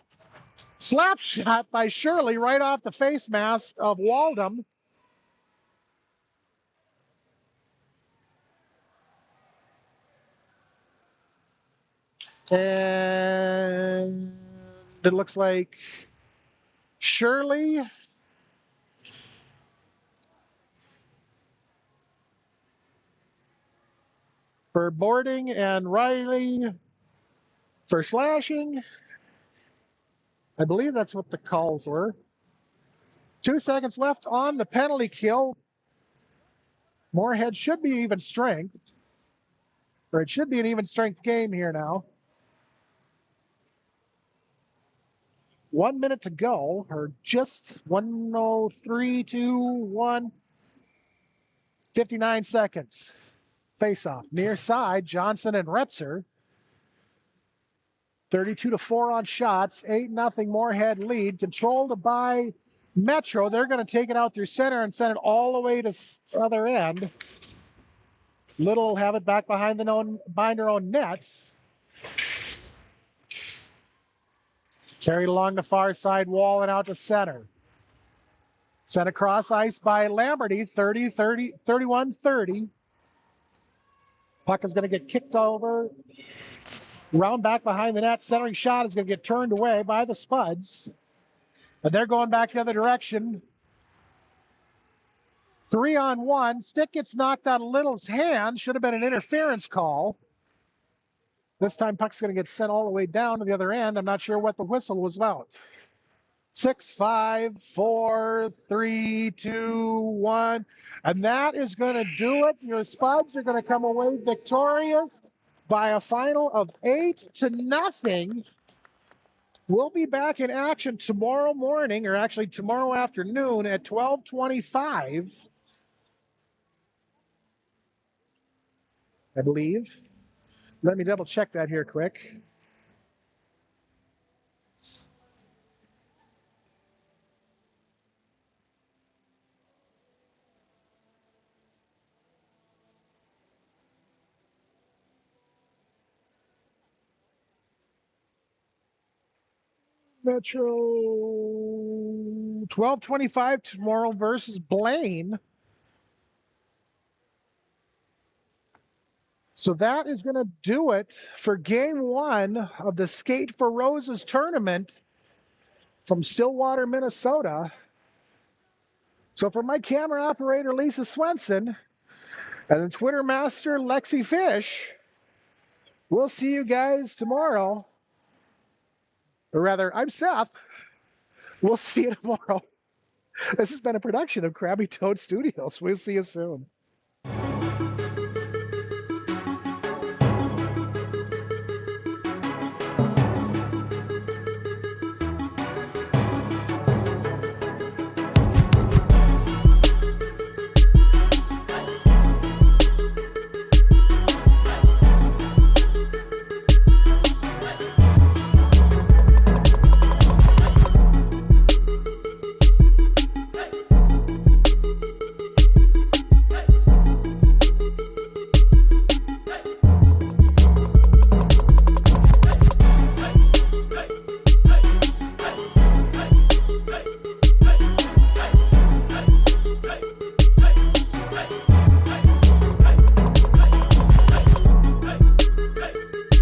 Slap shot by Shirley right off the face mask of Waldom. And it looks like Shirley for boarding and Riley for slashing. I believe that's what the calls were. 2 seconds left on the penalty kill. Moorhead should be even strength, or it should be an even strength game here now. 1 minute to go, or just 1:03, 2, 1, 59 seconds. Face off. Near side, Johnson and Retzer. 32-4 on shots. 8-0 Moorhead lead. Controlled by Metro. They're going to take it out through center and send it all the way to other end. Little will have it back behind their own net. Carried along the far side wall and out to center. Sent across ice by Lamberty, 31-30. Puck is going to get kicked over. Round back behind the net. Centering shot is going to get turned away by the Spuds. And they're going back the other direction. 3-on-1. Stick gets knocked out of Little's hand. Should have been an interference call. This time puck's going to get sent all the way down to the other end. I'm not sure what the whistle was about. 6, 5, 4, 3, 2, 1. And that is going to do it. Your Spuds are going to come away victorious by a final of 8-0. We'll be back in action tomorrow morning, or actually tomorrow afternoon at 12:25, I believe. Let me double check that here quick. Metro 12:25 tomorrow versus Blaine. So that is going to do it for game 1 of the Skate for Roses tournament from Stillwater, Minnesota. So for my camera operator, Lisa Swenson, and then Twitter master, Lexi Fish, we'll see you guys tomorrow. Or rather, I'm Seth. We'll see you tomorrow. This has been a production of Krabby Toad Studios. We'll see you soon.